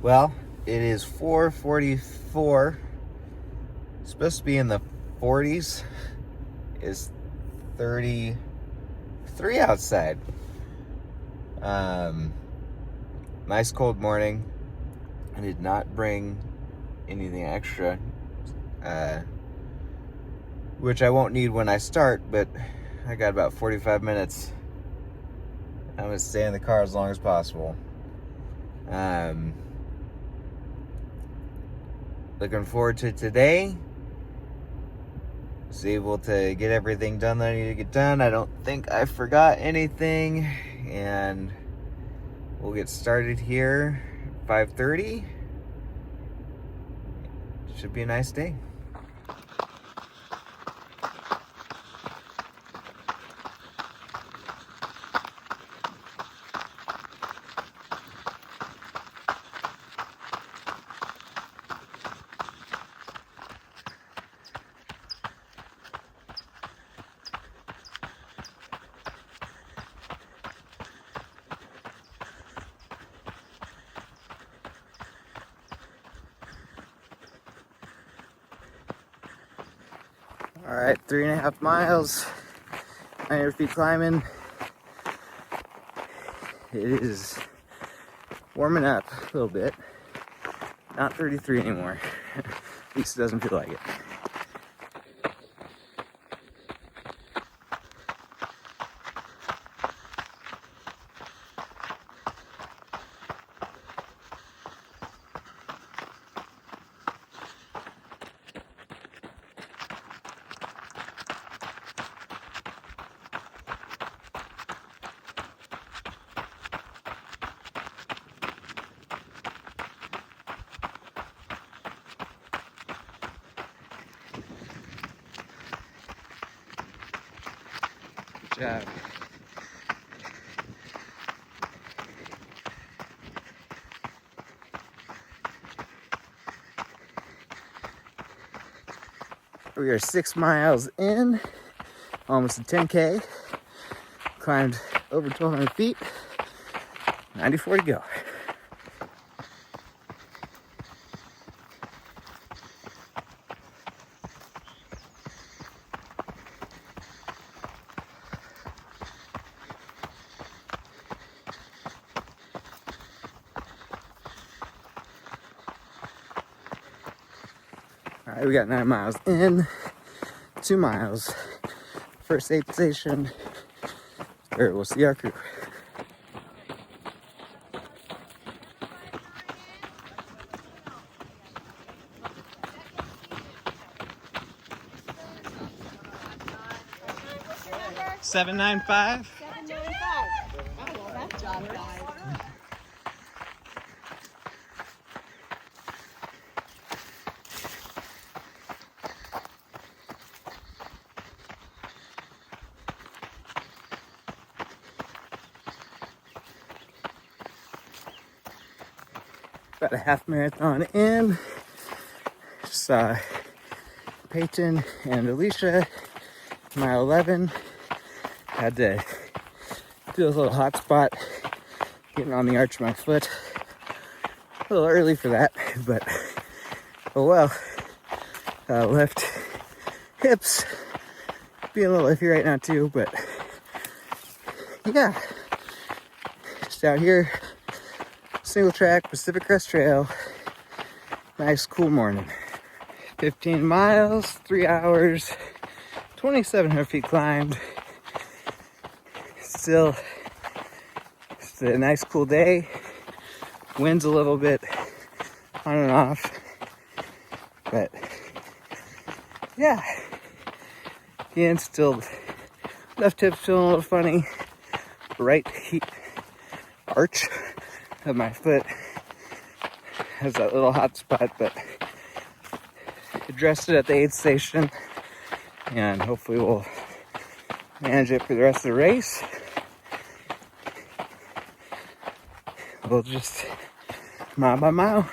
Well, it is 4:44. It's supposed to be in the 40s. It's 33 outside. Nice cold morning. I did not bring anything extra, which I won't need when I start, but I got about 45 minutes. I'm gonna stay in the car as long as possible. Looking forward to today. Was able to get everything done that I need to get done. I don't think I forgot anything, and we'll get started here at 5:30. Should be a nice day. All right, 3.5 miles, 900 feet climbing. It is warming up a little bit. Not 33 anymore. At least it doesn't feel like it. Good job. We are 6 miles in, almost a 10K. Climbed over 1,200 feet, 94 to go. All right, we got 9 miles in, 2 miles. First aid station, where we'll see our crew. Seven 795. 795. Oh, well, that job died. About a half marathon in. Saw Peyton and Alicia, mile 11. Had to do a little hot spot, getting on the arch of my foot. A little early for that, but oh well. Left hips being a little iffy right now too, but yeah. Just out here, single track, Pacific Crest Trail. Nice cool morning. 15 miles, 3 hours, 2,700 feet climbed. Still, it's a nice cool day. Wind's a little bit on and off, but yeah. Again, still left hip feeling a little funny. Right arch of my foot has that little hot spot, but addressed it at the aid station, and hopefully we'll manage it for the rest of the race. We'll just mile by mile.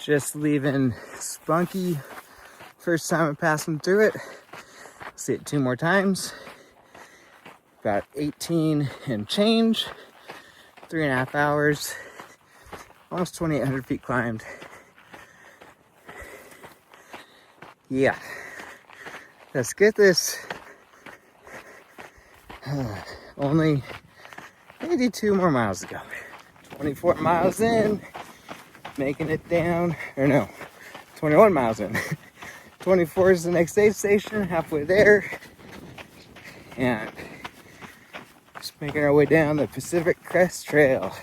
Just leaving Spunky. First time I'm passing through it. See it 2 more times. About 18 and change. 3.5 hours. Almost 2,800 feet climbed. Yeah. Let's get this. Only 82 more miles to go. 24 miles in. Making it down. Or no. 21 miles in. 24 is the next aid station. Halfway there. And just making our way down the Pacific Crest Trail.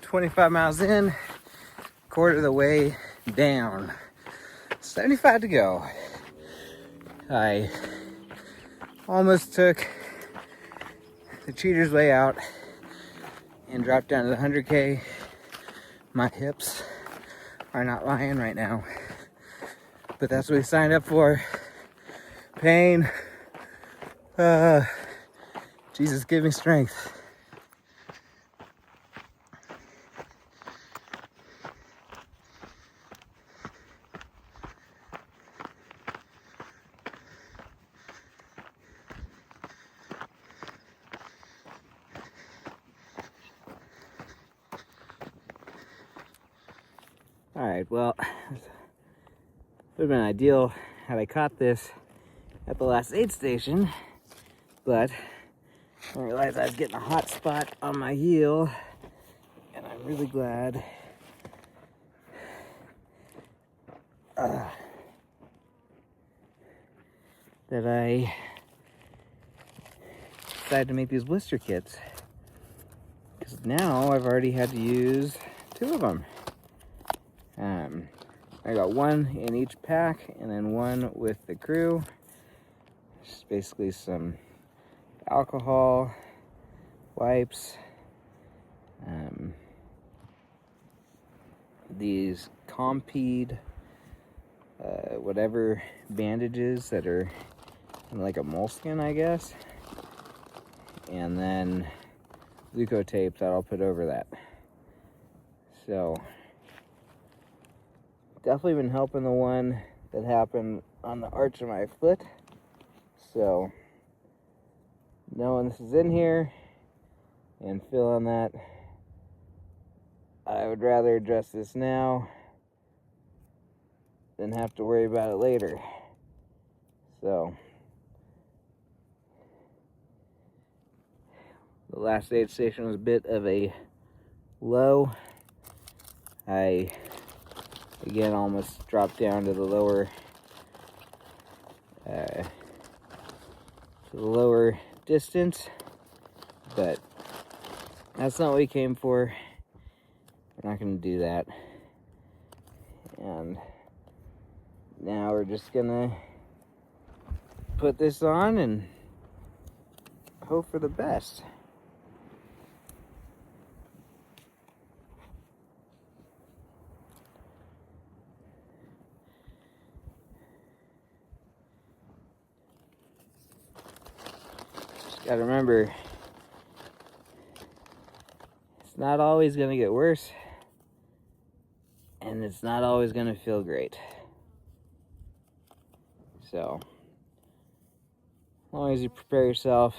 "25 miles in, quarter of the way down. 75 to go." I almost took the cheater's way out and dropped down to the 100K. My hips are not lying right now, but that's what we signed up for. Pain. Jesus, give me strength. Alright, well, it would have been ideal had I caught this at the last aid station, but I realized I was getting a hot spot on my heel, and I'm really glad that I decided to make these blister kits, because now I've already had to use 2 of them. I got 1 in each pack and then 1 with the crew. Just basically some alcohol, wipes, these Compede, whatever bandages that are like a moleskin, I guess, and then leukotape that I'll put over that. So definitely been helping the one that happened on the arch of my foot. So knowing this is in here and feeling that, I would rather address this now than have to worry about it later. So the last aid station was a bit of a low. I again almost dropped down to the lower distance, but that's not what we came for. We're not going to do that. And now we're just gonna put this on and hope for the best. Gotta remember, it's not always gonna get worse, and it's not always gonna feel great. So, as long as you prepare yourself,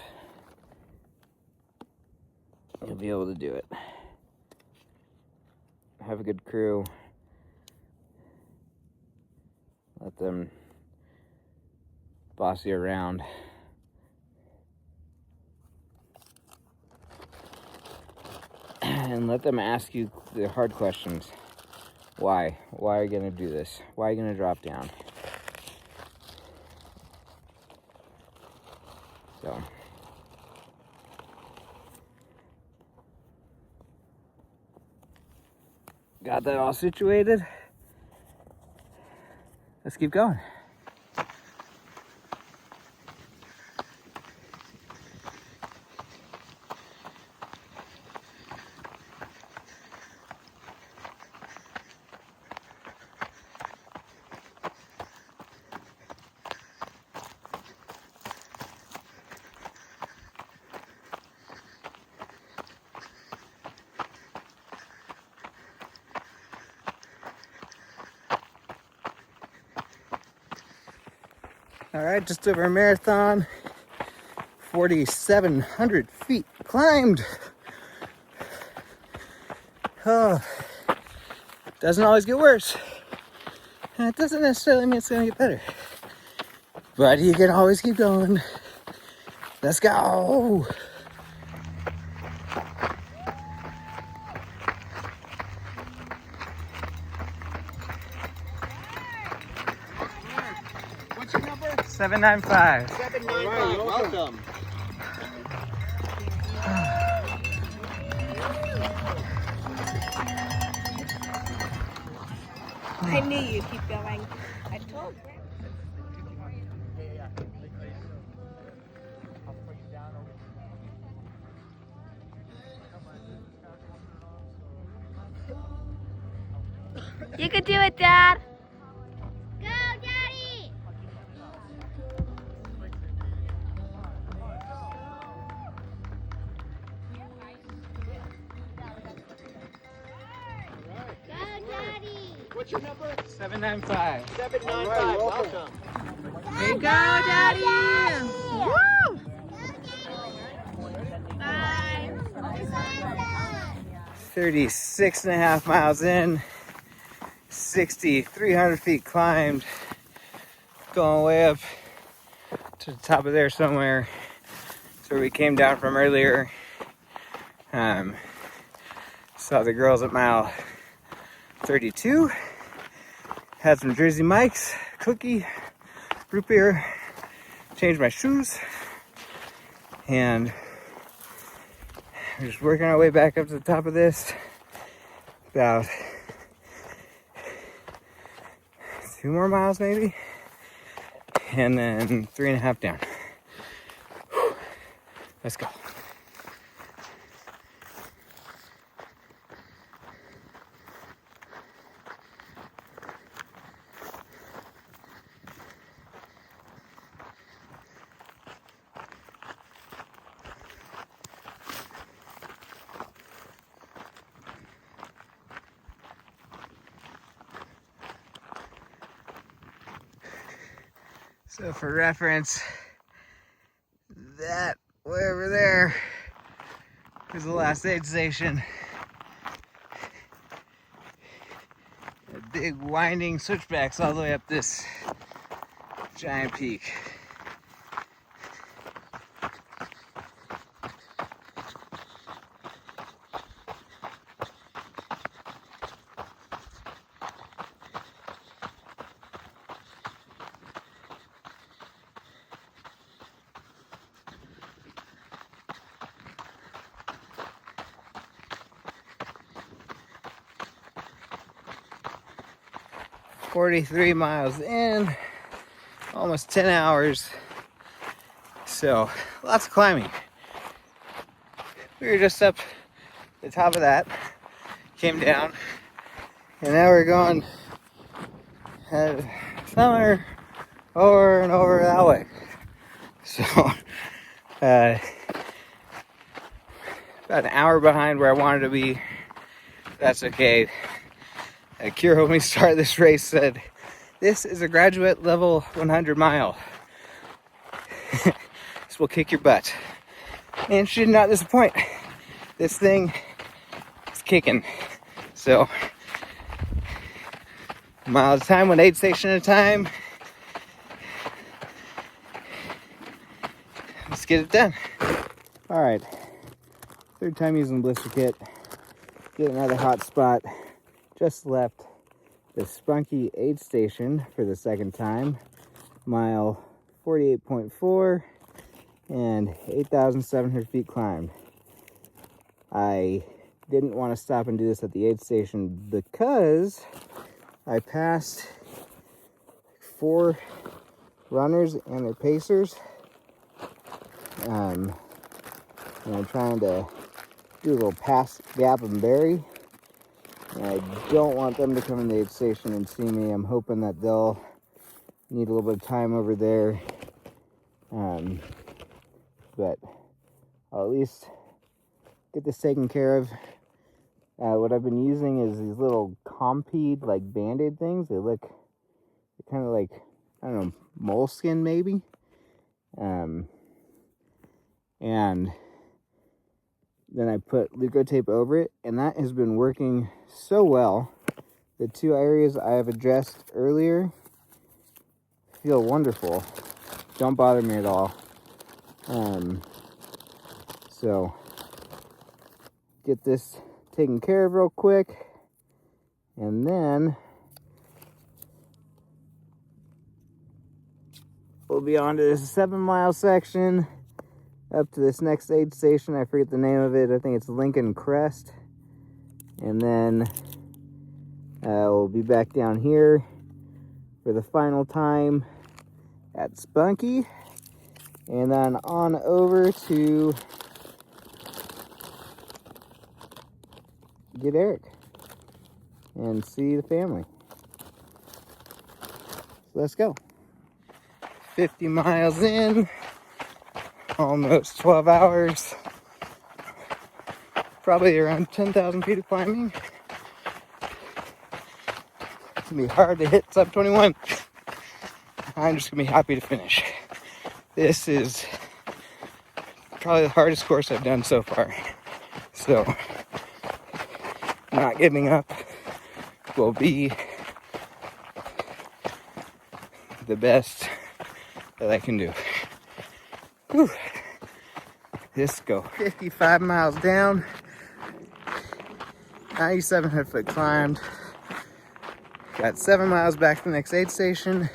you'll be able to do it. Have a good crew. Let them boss you around. And let them ask you the hard questions. Why? Why are you going to do this? Why are you going to drop down? So, got that all situated. Let's keep going. All right, just over a marathon. 4,700 feet climbed. Oh, doesn't always get worse. And it doesn't necessarily mean it's gonna get better. But you can always keep going. Let's go. What's your number? 795. 795. Welcome. I knew you'd keep going. I told you. You can do it, Dad. Go, Daddy! 795. 795. Welcome. There you go, Daddy! Woo! Bye. 36 and a half miles in. 6,300 feet climbed. Going way up to the top of there somewhere. That's where we came down from earlier. Saw the girls at mile 32. Had some Jersey Mike's, cookie, root beer. Changed my shoes. And we're just working our way back up to the top of this. About 2 more miles maybe. And then 3.5 down. Whew. Let's go. So for reference, that way over there is the last aid station. A big winding switchbacks all the way up this giant peak. "43 miles in, almost 10 hours. So lots of climbing. We were just up the top of that, came down, and now we're going somewhere over and over that way. So about an hour behind where I wanted to be. That's okay. Kira, when we started this race, said, "This is a graduate level 100 mile. This will kick your butt." And she did not disappoint. This thing is kicking. So, a mile at a time, one aid station at a time. Let's get it done. All right, 3rd time using the blister kit. Get another hot spot. Just left the Spunky aid station for the 2nd time. Mile 48.4 and 8,700 feet climbed. I didn't want to stop and do this at the aid station because I passed 4 runners and their pacers. And I'm trying to do a little pass, gap, and bury. And I don't want them to come in the aid station and see me. I'm hoping that they'll need a little bit of time over there. But I'll at least get this taken care of. What I've been using is these little Compeed like Band-Aid things. They're kind of like I don't know, moleskin maybe. And then I put Leuco tape over it, and that has been working so well. The 2 areas I have addressed earlier feel wonderful. Don't bother me at all. So get this taken care of real quick, and then we'll be on to this 7-mile section up to this next aid station. I forget the name of it. I think it's Lincoln Crest. And then we'll be back down here for the final time at Spunky. And then on over to get Eric and see the family. So let's go. 50 miles in. Almost 12 hours, probably around 10,000 feet of climbing. It's gonna be hard to hit sub 21. I'm just gonna be happy to finish. This is probably the hardest course I've done so far. So, not giving up will be the best that I can do. Whew. Let's go. 55 miles down, 9,700 foot climbed. Got 7 miles back to the next aid station,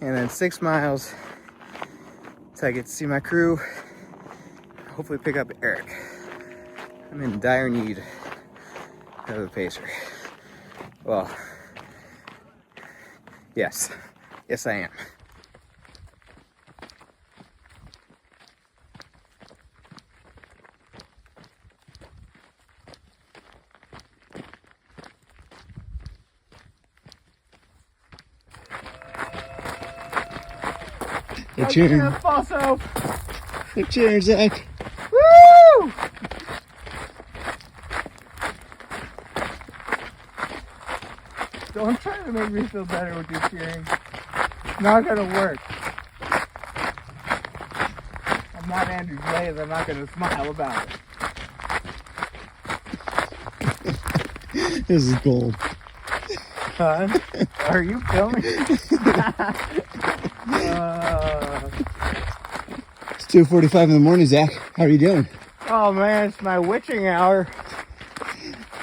and then 6 miles so I get to see my crew. Hopefully pick up Eric. I'm in dire need of a pacer. Well, yes I am. They're cheering. Also, They're cheering, Zach. woo! Don't try to make me feel better with your cheering. It's not gonna work. I'm not Andrew Blaze. I'm not gonna smile about it. This is gold. Huh? Are you filming? It's 2:45 in the morning, Zach. How are you doing? Oh man, it's my witching hour.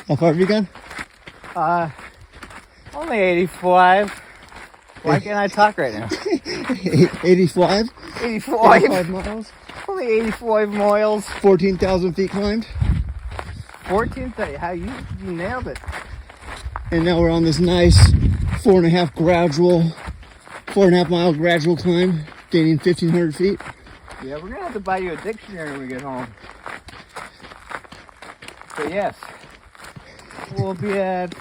How far have you gone? Only 85. Why can't I talk right now? 85? 85. 85 miles? Only 85 miles. 14,000 feet climbed? 14th. How you nailed it. And now we're on this nice 4.5 mile gradual climb, gaining 1,500 feet. Yeah, we're gonna have to buy you a dictionary when we get home. But yes, we'll be at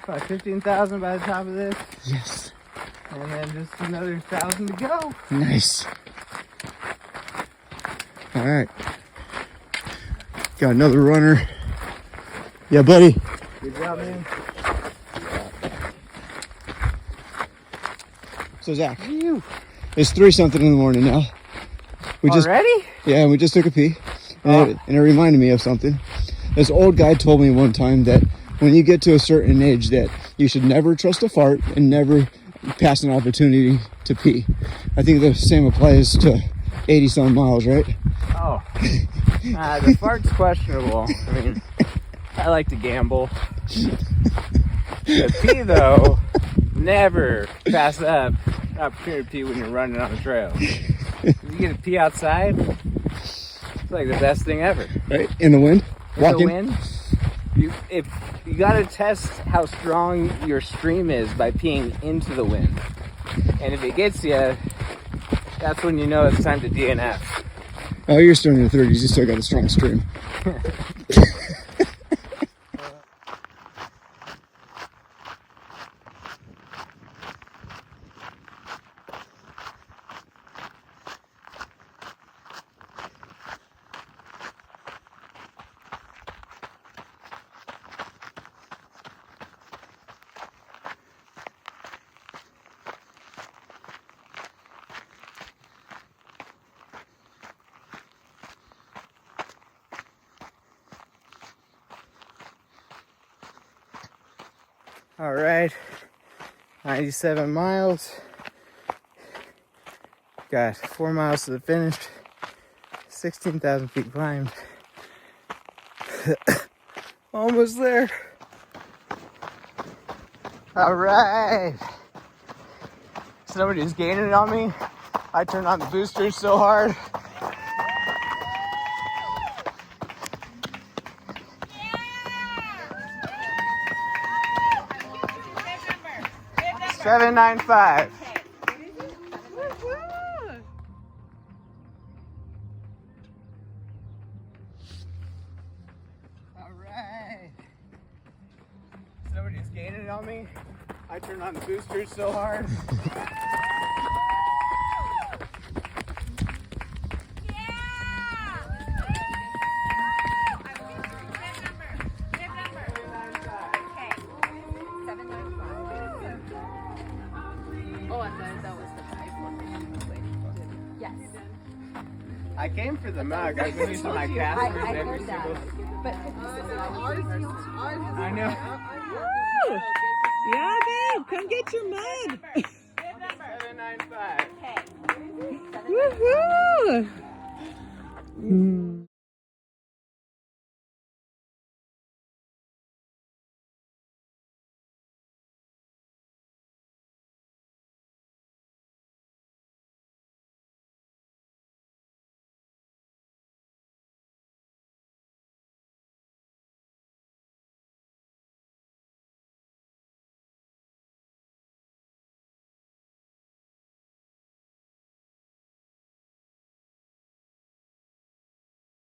about 15,000 by the top of this, Yes. and then just another 1,000 to go. Nice. All right. Got another runner. Yeah, buddy. Good job, man. So, Zach, You it's 3-something in the morning now. We just, already? yeah, we just took a pee. And it reminded me of something. This old guy told me one time that when you get to a certain age that you should never trust a fart and never pass an opportunity to pee. I think the same applies to 80-some miles, right? Oh. The fart's questionable. I mean, I like to gamble. The pee, though, never pass up an opportunity to pee when you're running on the trail. If you get to pee outside, it's like the best thing ever. Right? In the wind? In the wind, you gotta test how strong your stream is by peeing into the wind. And if it gets you, that's when you know it's time to DNF. Oh, you're still in your 30s. You still got a strong stream. All right, 97 miles. Got 4 miles to the finish. 16,000 feet climbed. Almost there. All right. Somebody's gaining it on me. I turned on the boosters so hard. Big number. 795. All right. Somebody's gaining it on me. I turned on the boosters so hard. I came for the mug. I've been using my Casper. I heard that. But I know. Woo! Yeah, babe, come get your mug. 795. Woohoo!